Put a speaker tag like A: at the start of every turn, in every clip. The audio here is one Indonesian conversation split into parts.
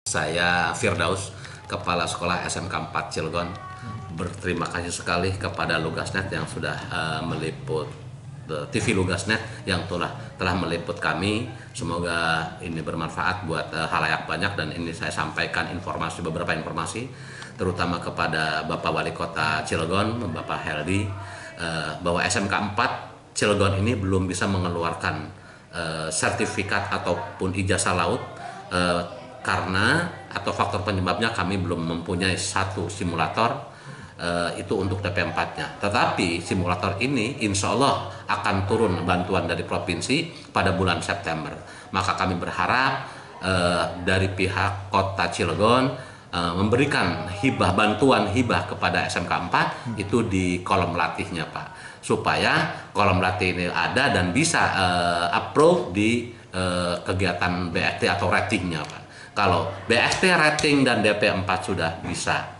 A: Saya Firdaus, Kepala Sekolah SMK 4 Cilegon. Berterima kasih sekali kepada Lugasnet yang sudah meliput TV Lugasnet yang telah meliput kami. Semoga ini bermanfaat buat halayak banyak, dan ini saya sampaikan beberapa informasi terutama kepada Bapak Wali Kota Cilegon, Bapak Heldi, bahwa SMK 4 Cilegon ini belum bisa mengeluarkan sertifikat ataupun ijazah laut karena faktor penyebabnya kami belum mempunyai satu simulator itu untuk DP4-nya. Tetapi simulator ini insya Allah akan turun bantuan dari provinsi pada bulan September. Maka kami berharap dari pihak Kota Cilegon memberikan bantuan hibah kepada SMK 4 itu di kolom latihnya, Pak, supaya kolom latih ini ada dan bisa approve di kegiatan BST atau ratingnya, Pak. Kalau BST rating dan DP4 sudah bisa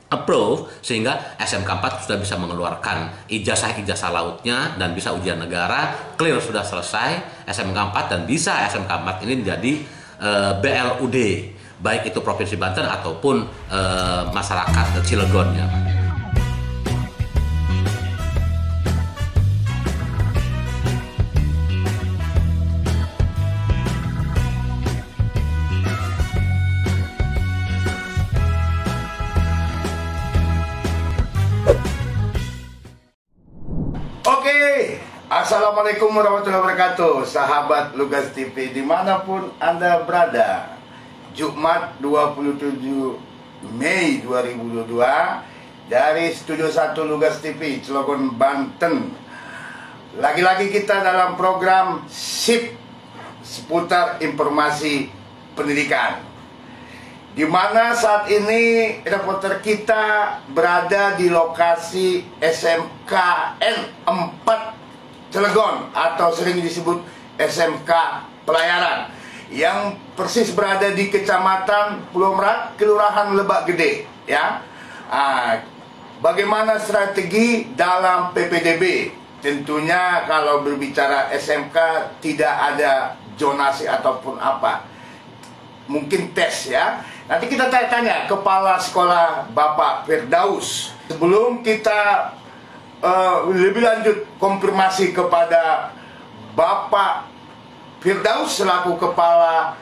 A: approve, sehingga SMK 4 sudah bisa mengeluarkan ijazah lautnya dan bisa ujian negara, clear sudah selesai SMK 4, dan bisa SMK 4 ini menjadi BLUD, baik itu Provinsi Banten ataupun masyarakat Cilegonnya.
B: Assalamualaikum warahmatullahi wabarakatuh, sahabat Lugas TV dimanapun Anda berada. Jumat 27 Mei 2022 dari Studio 1 Lugas TV Cilegon, Banten. Lagi-lagi kita dalam program SIP seputar informasi pendidikan, di mana saat ini reporter kita berada di lokasi SMKN 4 Cilegon atau sering disebut SMK Pelayaran, yang persis berada di Kecamatan Pulau Merak, Kelurahan Lebak Gede, ya. Bagaimana strategi dalam PPDB? Tentunya kalau berbicara SMK tidak ada zonasi ataupun apa, mungkin tes, ya. Nanti kita tanya Kepala Sekolah Bapak Firdaus. Sebelum kita lebih lanjut konfirmasi kepada Bapak Firdaus selaku Kepala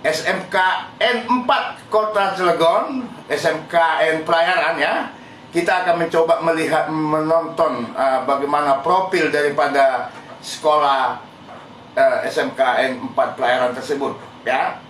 B: SMKN 4 Kota Cilegon, SMKN Pelayaran, ya. Kita akan mencoba menonton bagaimana profil daripada sekolah SMKN 4 Pelayaran tersebut, ya.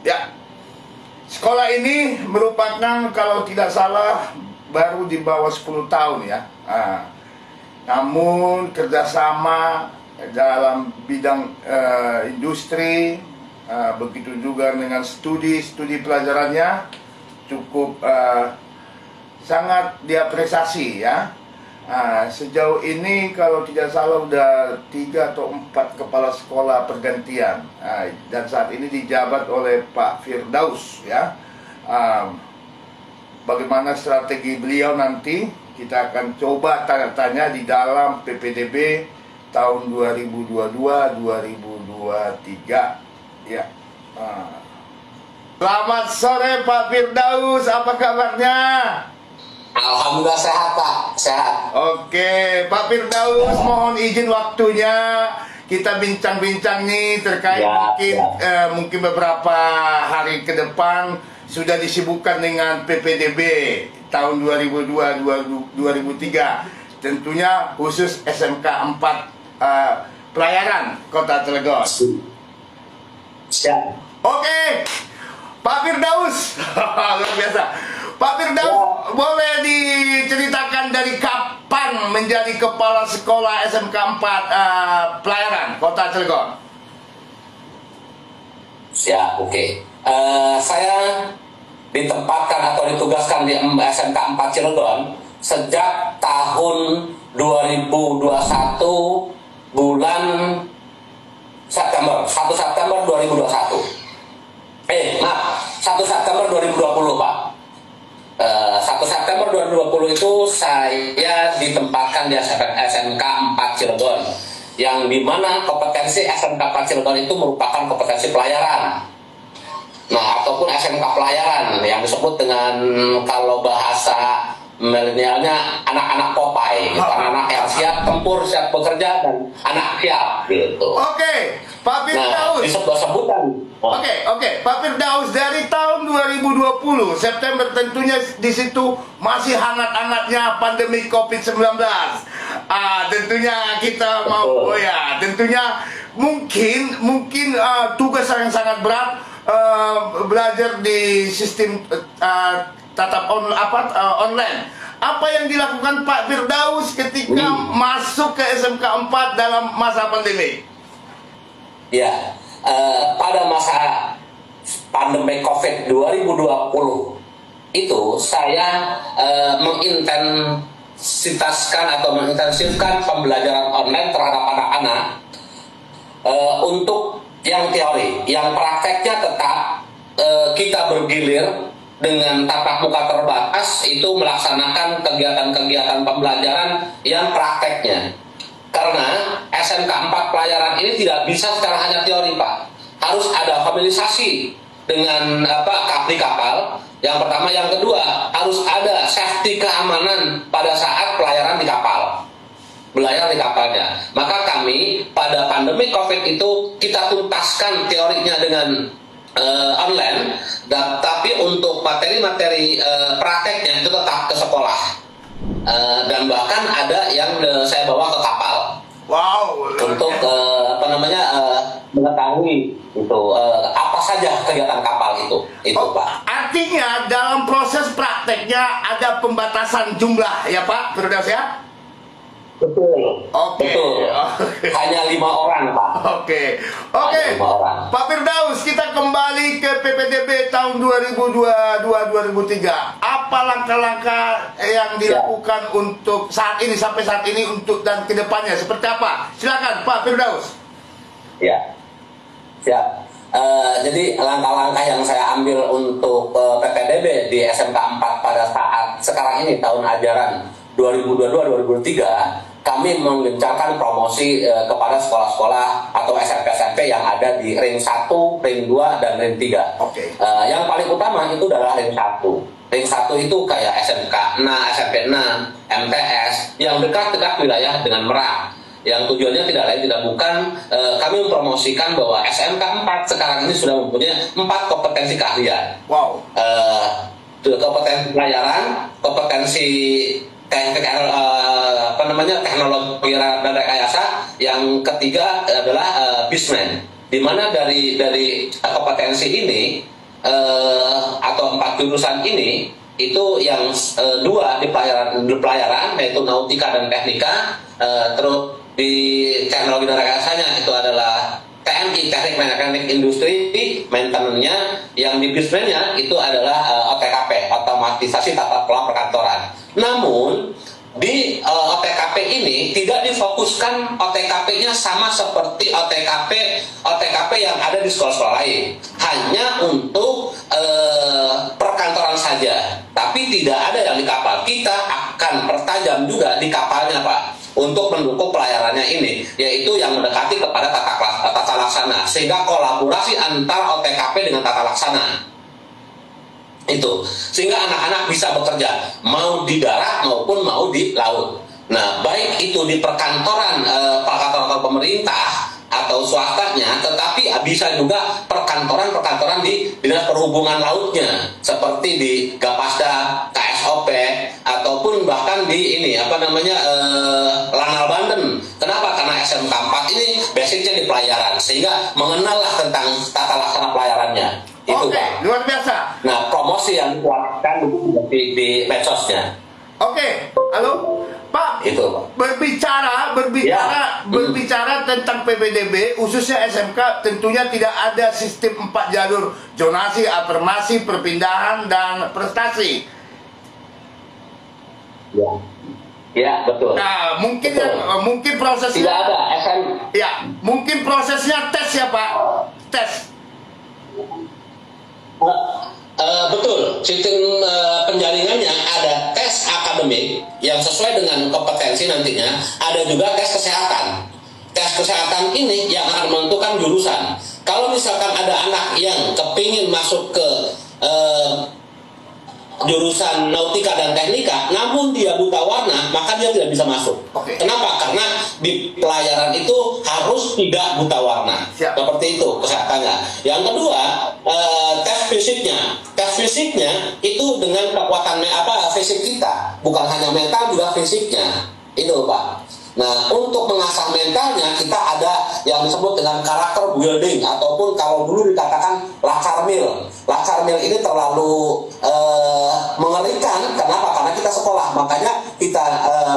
B: Ya, sekolah ini merupakan kalau tidak salah baru di bawah 10 tahun ya. Namun kerjasama dalam bidang industri, begitu juga dengan studi pelajarannya cukup sangat diapresiasi ya. Sejauh ini kalau tidak salah udah 3 atau 4 kepala sekolah pergantian, dan saat ini dijabat oleh Pak Firdaus ya. Bagaimana strategi beliau nanti kita akan coba tanya-tanya di dalam PPDB tahun 2022-2023 ya. Selamat sore Pak Firdaus, apa kabarnya?
C: Alhamdulillah sehat Pak, sehat.
B: Oke, Pak Firdaus, mohon izin waktunya kita bincang-bincang nih terkait mungkin beberapa hari ke depan sudah disibukkan dengan PPDB tahun 2002-2003, tentunya khusus SMK 4 Pelayaran Kota Cilegon.
C: Siap.
B: Oke, Pak Firdaus, luar biasa. Pak Firdaus, boleh diceritakan dari kapan menjadi kepala sekolah SMK 4 Pelayaran Kota Cilegon?
C: Siap, oke. Saya ditempatkan atau ditugaskan di SMK 4 Cilegon sejak tahun 2021 bulan September, 1 September 2021. 1 September 2020 Pak. 1 September 2020 itu saya ditempatkan di SMK 4 Cilegon, yang dimana kompetensi SMK 4 Cilegon itu merupakan kompetensi pelayaran. Nah, ataupun SMK pelayaran yang disebut dengan, kalau bahasa milenialnya, anak-anak Popeye, gitu. Anak-anak yang siap tempur, siap bekerja, dan anak siap gitu.
B: Oke, Pak Firdaus.
C: Nah, disebut-sebutan.
B: Oke, Pak Firdaus, dari tahun 2020 September tentunya di situ masih hangat-hangatnya pandemi COVID-19. Tentunya kita mau tentunya mungkin tugas yang sangat berat, belajar di sistem online. Apa yang dilakukan Pak Firdaus ketika masuk ke SMK 4 dalam masa pandemi?
C: Ya, pada masa pandemi COVID 2020 itu saya mengintensifkan pembelajaran online terhadap anak-anak untuk yang teori, yang prakteknya tetap kita bergilir dengan tatap muka terbatas, itu melaksanakan kegiatan-kegiatan pembelajaran yang prakteknya. Karena SMK 4 Pelayaran ini tidak bisa secara hanya teori Pak, harus ada familiarisasi dengan di kapal. Yang pertama, yang kedua harus ada safety keamanan pada saat pelayaran di kapal, belayar di kapalnya. Maka kami pada pandemi COVID itu kita tuntaskan teorinya dengan online, tapi untuk materi-materi prakteknya itu tetap ke sekolah, dan bahkan ada yang saya bawa ke kapal.
B: Wow.
C: Untuk mengetahui itu apa saja kegiatan kapal itu Pak.
B: Artinya dalam proses prakteknya ada pembatasan jumlah ya Pak Firdaus ya?
C: Betul. Betul. Hanya 5 orang Pak.
B: Oke. Pak Firdaus, kita kembali ke PPDB tahun 2022-2003. Apa langkah-langkah yang dilakukan untuk sampai saat ini untuk dan kedepannya seperti apa? Silakan Pak Firdaus.
C: Ya. Siap. Jadi langkah-langkah yang saya ambil untuk PPDB di SMK 4 pada saat sekarang ini tahun ajaran 2022-2023, kami menggencarkan promosi kepada sekolah-sekolah atau SMP-SMP yang ada di ring 1, ring 2, dan ring 3. Yang paling utama itu adalah ring 1. Ring 1 itu kayak SMK 6, SMP 6, MTS yang dekat-dekat wilayah dengan Merak. Yang tujuannya tidak lain tidak bukan kami mempromosikan bahwa SMK 4 sekarang ini sudah mempunyai 4 kompetensi keahlian.
B: Wow.
C: Kompetensi pelayaran, kompetensi teknologi dan rekayasa. Yang ketiga adalah bisman, di mana dari kompetensi ini atau 4 jurusan ini itu yang 2 di pelayaran yaitu nautika dan teknika, terus di teknologi dan rekayasanya itu adalah TMI, teknik mekanik industri, maintenance-nya. Yang di bisnisnya itu adalah OTKP, otomatisasi tata kelola perkantoran. Namun di OTKP ini tidak difokuskan OTKP-nya sama seperti OTKP yang ada di sekolah-sekolah lain, hanya untuk perkantoran saja, tapi tidak ada yang di kapal. Kita akan pertajam juga di kapalnya, Pak, untuk mendukung pelayarannya ini, yaitu yang mendekati kepada tata laksana, sehingga kolaborasi antara OTKP dengan tata laksana itu, sehingga anak-anak bisa bekerja mau di darat maupun mau di laut. Nah, baik itu di perkantoran pemerintah atau swastanya, tetapi bisa juga perkantoran di dinas perhubungan lautnya, seperti di Gapasda, KSOP, ataupun bahkan di ini Lanal Banten. Kenapa? Karena SMK 4 ini basicnya di pelayaran, sehingga mengenallah tentang tata laksana pelayarannya. Itu,
B: Oke,
C: Pak.
B: luar biasa.
C: Nah, promosi yang dikeluarkan di medsosnya.
B: Oke, halo Pak.
C: Itu, Pak.
B: Berbicara tentang PPDB, khususnya SMK, tentunya tidak ada sistem 4 jalur, zonasi, afirmasi, perpindahan, dan prestasi.
C: Ya, ya, betul.
B: Nah, mungkin
C: Betul.
B: mungkin prosesnya
C: Tidak ada SM.
B: ya, mungkin prosesnya tes ya Pak, tes.
C: Betul, sistem penjaringannya ada tes akademik yang sesuai dengan kompetensi nantinya, ada juga tes kesehatan. Tes kesehatan ini yang akan menentukan jurusan. Kalau misalkan ada anak yang kepingin masuk ke jurusan nautika dan teknika, namun dia buta warna, maka dia tidak bisa masuk.
B: Oke.
C: Kenapa? Karena di pelayaran itu harus tidak buta warna.
B: Siap.
C: Seperti itu kesehatannya. Yang kedua, tes fisiknya. Tes fisiknya itu dengan kekuatan fisik kita, bukan hanya mental, juga fisiknya. Itu, Pak. Nah, untuk mengasah mentalnya kita ada yang disebut dengan karakter building, ataupun kalau dulu dikatakan lacarmil. Lacarmil ini terlalu mengerikan. Kenapa? Karena kita sekolah, makanya kita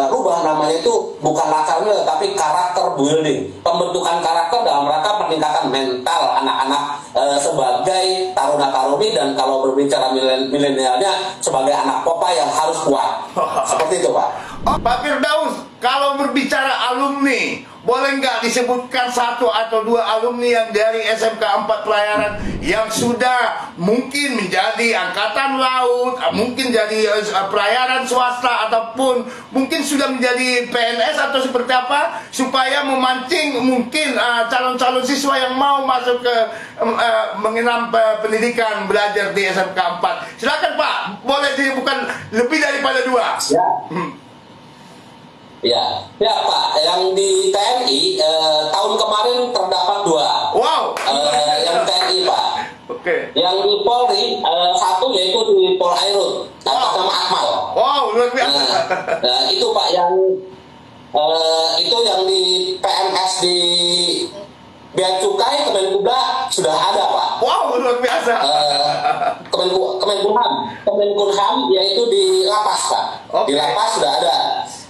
C: rubah namanya itu bukan lacarmil, tapi karakter building. Pembentukan karakter dalam rangka peningkatan mental anak-anak sebagai taruna-taruni, dan kalau berbicara milenialnya sebagai anak popa yang harus kuat. Seperti itu, Pak.
B: Oh, Pak Firdaus, kalau berbicara alumni, boleh nggak disebutkan 1 atau 2 alumni yang dari SMK 4 Pelayaran yang sudah mungkin menjadi angkatan laut, mungkin jadi pelayaran swasta, ataupun mungkin sudah menjadi PNS atau seperti apa, supaya memancing mungkin calon-calon siswa yang mau masuk ke mengenam pendidikan belajar di SMK 4. Silakan Pak, boleh disebutkan lebih daripada 2.
C: Ya. Ya Pak, yang di TNI tahun kemarin terdapat 2.
B: Wow.
C: Yang TNI, Pak.
B: Oke.
C: Yang di Polri 1 yaitu di Polairut, atas nama Akmal.
B: Wow, luar biasa.
C: Nah, itu Pak yang itu yang di PMS di Bea Cukai Kemenkumham sudah ada, Pak.
B: Wow, luar biasa.
C: Kemenkumham yaitu di Lapas, Pak.
B: Oke.
C: Di Lapas sudah ada.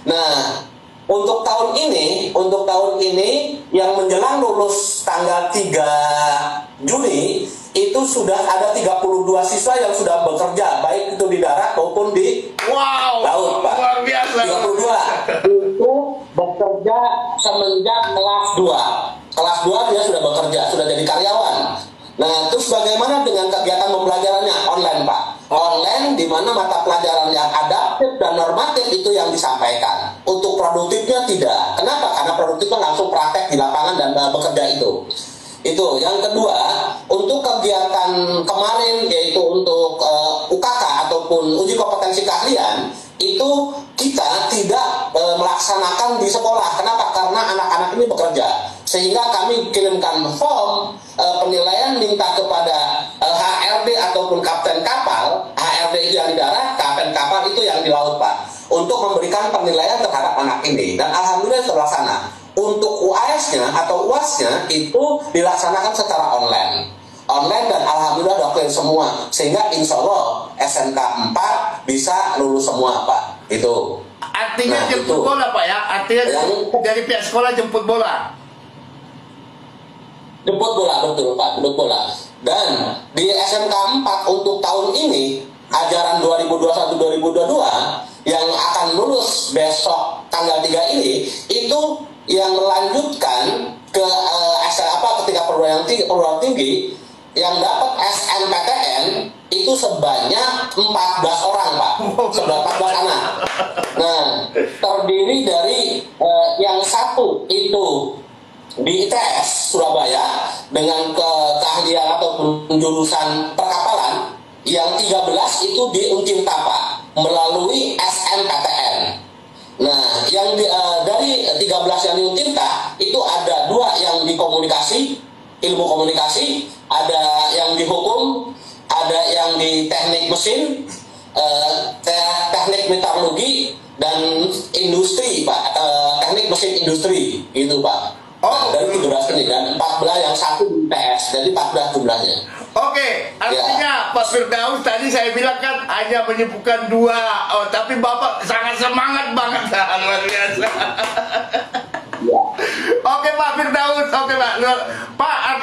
C: Nah, untuk tahun ini yang menjelang lulus tanggal 3 Juni itu sudah ada 32 siswa yang sudah bekerja, baik itu di darat maupun di laut, Pak.
B: Luar biasa.
C: 32 itu bekerja semenjak kelas 2. Kelas 2 dia sudah bekerja, sudah jadi karyawan. Nah, terus bagaimana dengan kegiatan pembelajarannya? Online, Pak. Online, di mana mata pelajaran yang adaptif dan normatif itu yang disampaikan. Untuk produktifnya tidak. Kenapa? Karena produktifnya langsung praktek di lapangan dan bekerja itu. Itu. Yang kedua, untuk kegiatan kemarin, yaitu untuk UKK ataupun uji kompetensi keahlian, itu kita tidak melaksanakan di sekolah. Kenapa? Karena anak-anak ini bekerja. Sehingga kami kirimkan form penilaian, minta kepada HRD ataupun kapten kapal. HRD itu yang di darat, kapten kapal itu yang di laut, Pak, untuk memberikan penilaian terhadap anak ini. Dan alhamdulillah terlaksana. Untuk UAS-nya atau UAS-nya itu dilaksanakan secara online. online dan alhamdulillah udah clear semua, sehingga insya Allah SMK 4 bisa lulus semua Pak. Itu
B: artinya jemput bola Pak ya, artinya dari pihak sekolah jemput bola.
C: Jemput bola, betul Pak, jemput bola. Dan di SMK 4 untuk tahun ini, ajaran 2021-2022 yang akan lulus besok tanggal 3 ini, itu yang melanjutkan ke ketika perguruan tinggi yang dapat SNPTN itu sebanyak 14 orang Pak, sebanyak 14 anak. Nah, terdiri dari yang satu itu di ITS Surabaya dengan keahlian ataupun jurusan perkapalan, yang 13 itu di Uncinta Pak melalui SNPTN. Nah, yang dari 13 yang di Uncinta itu ada 2 yang di komunikasi, ilmu komunikasi, ada yang di hukum, ada yang di teknik mesin, teknik metalurgi dan industri Pak, teknik mesin industri gitu Pak. Nah, dari 17 ini dan 14 yang satu di PS, jadi 14 jumlahnya.
B: Oke, artinya Pak Firdaus tadi saya bilang kan hanya menyebutkan 2, tapi Bapak sangat semangat banget, luar biasa. Ya. Oke Pak Firdaus, oke Pak,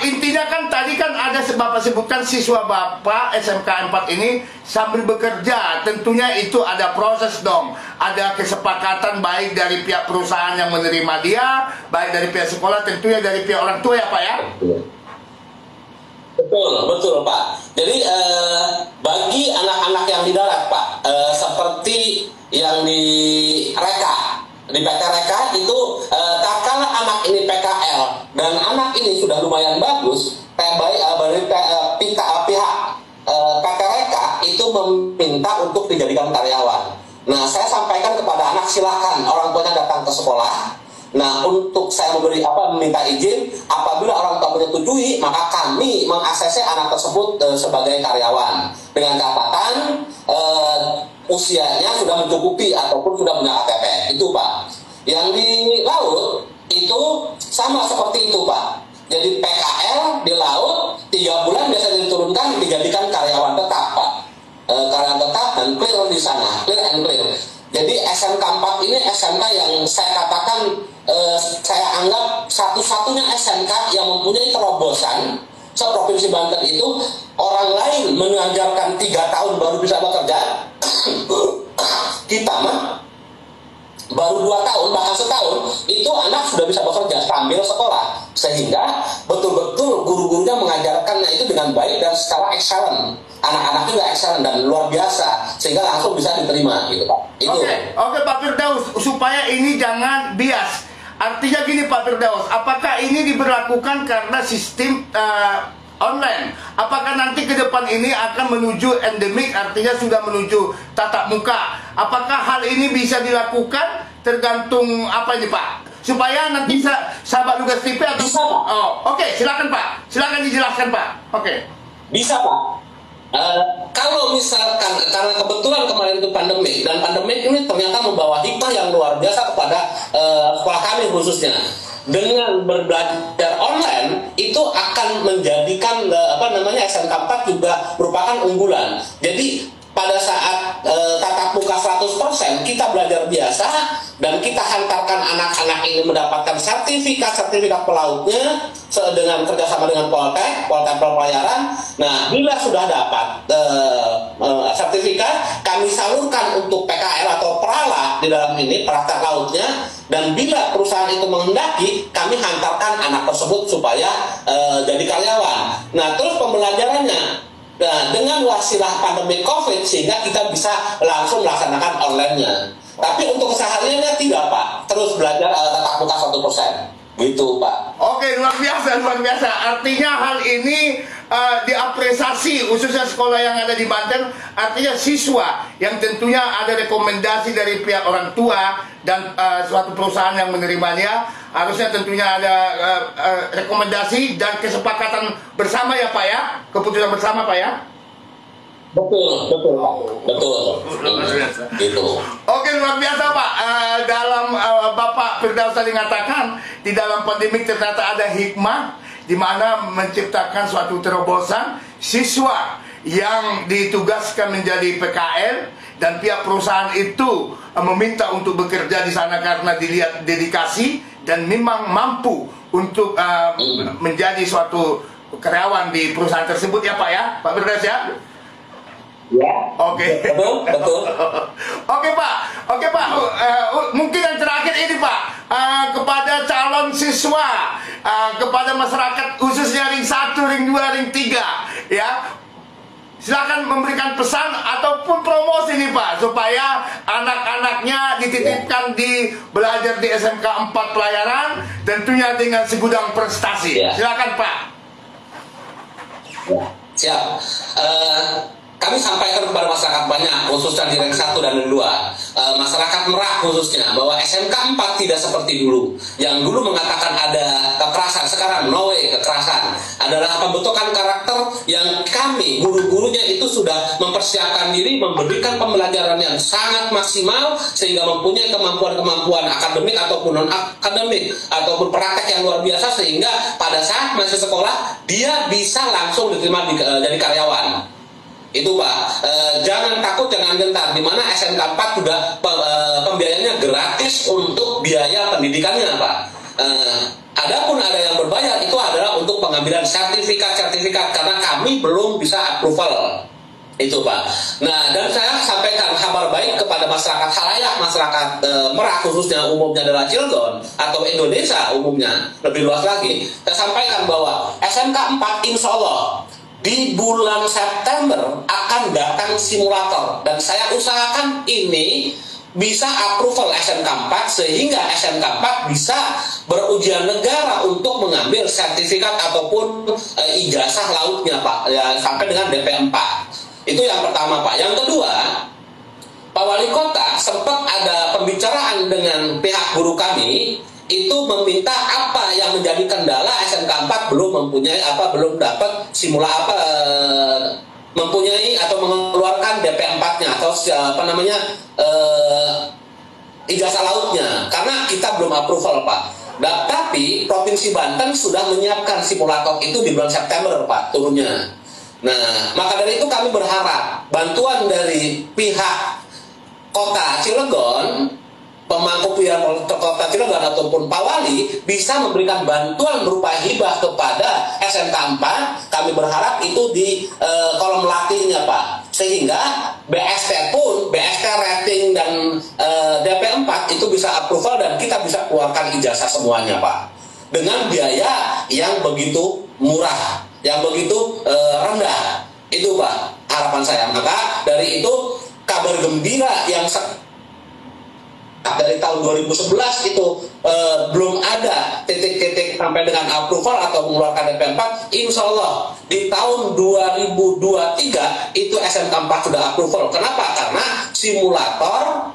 B: intinya kan tadi kan ada Bapak sebutkan siswa Bapak SMK 4 ini sambil bekerja, tentunya itu ada proses dong, ada kesepakatan baik dari pihak perusahaan yang menerima dia, baik dari pihak sekolah, tentunya dari pihak orang tua ya Pak ya?
C: Betul Pak. Jadi bagi anak-anak yang di darat Pak, seperti yang di Reka, di PT Reka itu tatkala anak ini PKL dan anak ini sudah lumayan bagus, pihak PT Reka itu meminta untuk dijadikan karyawan. Nah, saya sampaikan kepada anak, silakan orang tuanya datang ke sekolah. Nah, untuk saya meminta izin, apabila orang tua menyetujui, maka kami meng-ACC anak tersebut sebagai karyawan dengan catatan usianya sudah mencukupi ataupun sudah punya KTP. Itu Pak. Yang di laut itu sama seperti itu Pak. Jadi PKL di laut 3 bulan biasanya diturunkan dijadikan karyawan tetap Pak. Karyawan tetap dan clear di sana, clear and clear. Jadi SMK 4 ini SMK yang saya katakan saya anggap satu-satunya SMK yang mempunyai terobosan se-Provinsi Banten itu. Orang lain mengajarkan 3 tahun baru bisa bekerja, kita mah baru 2 tahun bahkan setahun itu anak sudah bisa bekerja sambil sekolah, sehingga betul-betul guru-gurunya mengajarkannya itu dengan baik dan secara excellent. Anak-anak juga excellent dan luar biasa, sehingga langsung bisa diterima gitu Pak.
B: Oke Pak Firdaus, supaya ini jangan bias. Artinya gini Pak Firdaus, apakah ini diberlakukan karena sistem online? Apakah nanti ke depan ini akan menuju endemik, artinya sudah menuju tatap muka? Apakah hal ini bisa dilakukan? Tergantung apa ini Pak? Supaya nanti sahabat Lugas TV atau
C: bisa Pak.
B: Oke, silakan Pak, silakan dijelaskan Pak. Oke.
C: Bisa Pak. Kalau misalkan karena kebetulan kemarin itu pandemi, dan pandemi ini ternyata membawa hikmah yang luar biasa kepada sekolah kami khususnya. Dengan berbelajar online itu akan menjadikan SMK 4 juga merupakan unggulan. Jadi pada saat tatap muka 100% kita belajar biasa dan kita hantarkan anak-anak ini mendapatkan sertifikat pelautnya dengan kerjasama dengan Poltek Pelayaran. Nah, bila sudah dapat sertifikat, kami salurkan untuk PKL atau peralah di dalam ini, praktek lautnya, dan bila perusahaan itu menghendaki, kami hantarkan anak tersebut supaya jadi karyawan. Nah, terus pembelajarannya dengan wasilah pandemi COVID, sehingga kita bisa langsung melaksanakan online-nya. Tapi untuk kesehariannya tidak Pak, terus belajar tatap muka 100%. Gitu Pak.
B: Oke, luar biasa, luar biasa. Artinya hal ini diapresiasi khususnya sekolah yang ada di Banten. Artinya siswa yang tentunya ada rekomendasi dari pihak orang tua dan suatu perusahaan yang menerimanya, harusnya tentunya ada rekomendasi dan kesepakatan bersama ya Pak ya, keputusan bersama Pak ya.
C: Betul Pak, betul. Gitu.
B: Oke, luar biasa Pak. Dalam Bapak Firdaus tadi mengatakan di dalam pandemik ternyata ada hikmah di mana menciptakan suatu terobosan siswa yang ditugaskan menjadi PKL dan pihak perusahaan itu meminta untuk bekerja di sana karena dilihat dedikasi dan memang mampu untuk menjadi suatu karyawan di perusahaan tersebut ya Pak ya, Pak Firdaus ya?
C: Ya.
B: Oke.
C: Betul.
B: Oke Pak. Mungkin yang terakhir ini Pak, kepada calon siswa, kepada masyarakat khususnya ring 1, ring 2, ring 3 ya. Silakan memberikan pesan ataupun promosi nih Pak, supaya anak-anaknya dititipkan di belajar di SMK 4 Pelayaran, tentunya dengan segudang prestasi. Silakan Pak.
C: Siap. Kami sampaikan kepada masyarakat banyak, khususnya di ring 1 dan ring 2, masyarakat Merak khususnya, bahwa SMK 4 tidak seperti dulu. Yang dulu mengatakan ada kekerasan, sekarang no way kekerasan. Adalah pembentukan karakter yang kami, guru-gurunya itu sudah mempersiapkan diri, memberikan pembelajaran yang sangat maksimal, sehingga mempunyai kemampuan-kemampuan akademik ataupun non-akademik, ataupun praktek yang luar biasa, sehingga pada saat masih sekolah, dia bisa langsung diterima jadi karyawan. Itu Pak, jangan takut, jangan gentar. Di mana SMK 4 juga pembiayaannya gratis untuk biaya pendidikannya Pak. Adapun ada yang berbayar, itu adalah untuk pengambilan sertifikat karena kami belum bisa approval. Itu Pak. Nah, dan saya sampaikan kabar baik kepada masyarakat halayak, masyarakat Merak khususnya, umumnya adalah Cilegon atau Indonesia umumnya, lebih luas lagi. Saya sampaikan bahwa SMK 4 insya Allah di bulan September akan datang simulator, dan saya usahakan ini bisa approval SMK 4 sehingga SMK 4 bisa berujian negara untuk mengambil sertifikat ataupun ijazah lautnya Pak, ya, sampai dengan DP 4. Itu yang pertama Pak. Yang kedua, Pak Wali Kota sempat ada pembicaraan dengan pihak guru kami, itu meminta apa yang menjadi kendala SMK 4 belum mempunyai belum dapat mempunyai atau mengeluarkan DP 4-nya atau ijazah lautnya, karena kita belum approval Pak. Tapi Provinsi Banten sudah menyiapkan simulator itu di bulan September Pak turunnya. Nah, maka dari itu kami berharap bantuan dari pihak Kota Cilegon, pemangku pihak Kota Cilegon ataupun Pak Wali bisa memberikan bantuan berupa hibah kepada SMK 4. Kami berharap itu di kolom latihnya Pak, sehingga BST rating dan DP 4 itu bisa approval dan kita bisa keluarkan ijazah semuanya Pak, dengan biaya yang begitu murah, yang begitu rendah. Itu Pak harapan saya. Maka dari itu kabar gembira yang dari tahun 2011 itu belum ada titik-titik sampai dengan approval atau mengeluarkan DP 4. Insya Allah di tahun 2023 itu SMK 4 sudah approval. Kenapa? Karena simulator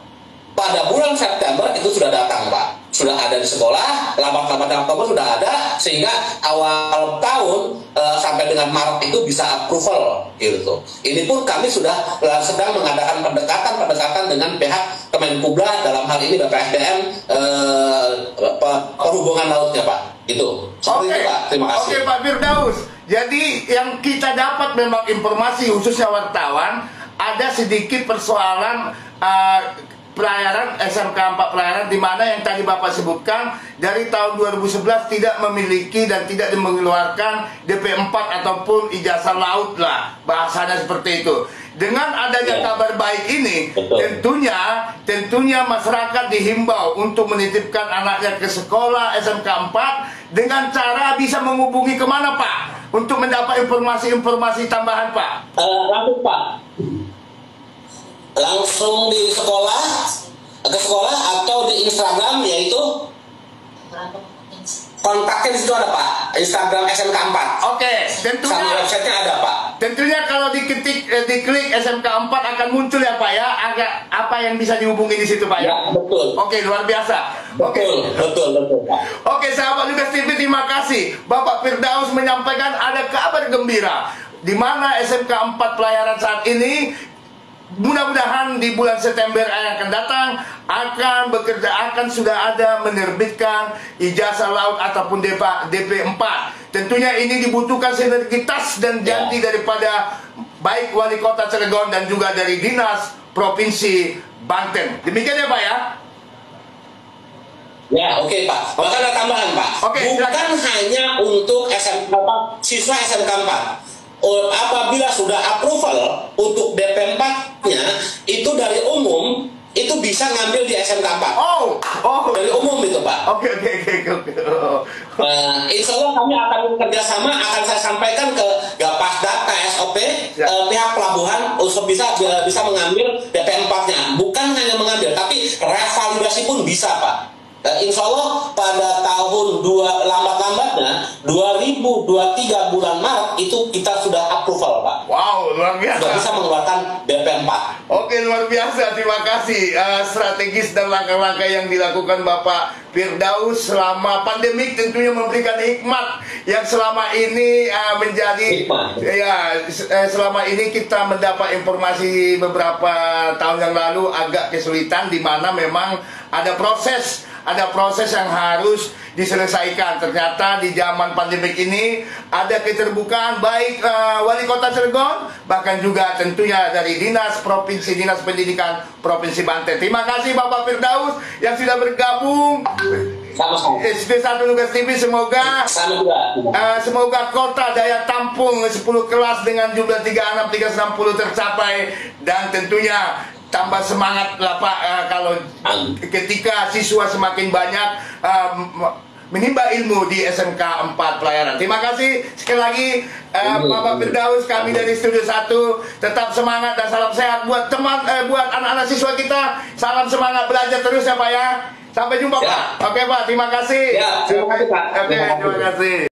C: pada bulan September itu sudah datang Pak, sudah ada di sekolah, lambat-lambat Oktober sudah ada, sehingga awal tahun sampai dengan Maret itu bisa approval gitu. Ini pun kami sudah sedang mengadakan pendekatan dengan pihak Kemenkubla, dalam hal ini BPSDM perhubungan lautnya Pak. Itu. Seperti itu Pak. Terima kasih.
B: Oke Pak Firdaus. Jadi yang kita dapat memang informasi khususnya wartawan, ada sedikit persoalan pelayaran SMK 4 Pelayaran, di mana yang tadi Bapak sebutkan dari tahun 2011 tidak memiliki dan tidak mengeluarkan DP 4 ataupun ijazah laut lah, bahasanya seperti itu. Dengan adanya kabar baik ini, tentunya masyarakat dihimbau untuk menitipkan anaknya ke sekolah SMK 4 dengan cara bisa menghubungi kemana Pak untuk mendapat informasi-informasi tambahan Pak?
C: Langsung Pak, langsung di sekolah, ke sekolah atau di Instagram, yaitu kontaknya di situ ada Pak, Instagram SMK 4.
B: Oke, tentunya
C: sama websitenya ada Pak.
B: Tentunya kalau diklik SMK 4 akan muncul ya Pak ya, apa yang bisa dihubungi di situ Pak ya?
C: Ya, betul.
B: Oke, luar biasa.
C: Betul Pak.
B: Oke, sahabat Lugas TV, terima kasih. Bapak Firdaus menyampaikan ada kabar gembira di mana SMK 4 Pelayaran saat ini mudah-mudahan di bulan September yang akan datang akan sudah ada menerbitkan ijazah laut ataupun DP 4. tentunya ini dibutuhkan sinergitas dan janji daripada baik Wali Kota Cilegon dan juga dari Dinas Provinsi Banten. Demikian ya Pak ya?
C: Ya, oke Pak. Bahkan ada tambahan Pak. Bukan hanya untuk SMK 4, siswa SMK 4. Apabila sudah approval untuk DP 4-nya, itu dari umum, itu bisa ngambil di SMK 4. Dari umum itu Pak.
B: Oke.
C: Insya Allah kami akan kerjasama, akan saya sampaikan ke Gapasda, KSOP, pihak pelabuhan untuk bisa mengambil DP 4-nya. Bukan hanya mengambil, tapi revalidasi pun bisa Pak. Insya Allah pada tahun lambat-lambatnya 2023 bulan Maret itu kita sudah approval Pak.
B: Wow, luar biasa.
C: Sudah bisa mengeluarkan DP 4.
B: Oke, luar biasa. Terima kasih strategis dan langkah-langkah yang dilakukan Bapak Firdaus selama pandemik, tentunya memberikan hikmat yang selama ini menjadi selama ini kita mendapat informasi beberapa tahun yang lalu agak kesulitan, di mana memang ada proses yang harus diselesaikan. Ternyata di zaman pandemik ini ada keterbukaan baik Wali Kota Cilegon, bahkan juga tentunya dari Dinas Pendidikan Provinsi Banten. Terima kasih Bapak Firdaus yang sudah bergabung. SP1 Lugas TV, semoga kota daya tampung 10 kelas dengan jumlah 360 tercapai, dan tentunya tambah semangat lah Pak kalau ketika siswa semakin banyak menimba ilmu di SMK 4 Pelayaran. Terima kasih sekali lagi Bapak Firdaus, kami dari Studio 1 tetap semangat dan salam sehat buat buat anak-anak siswa kita. Salam semangat belajar terus ya Pak ya. Sampai jumpa Pak. Oke Pak, terima kasih.
C: Terima kasih Pak.
B: Oke, terima kasih.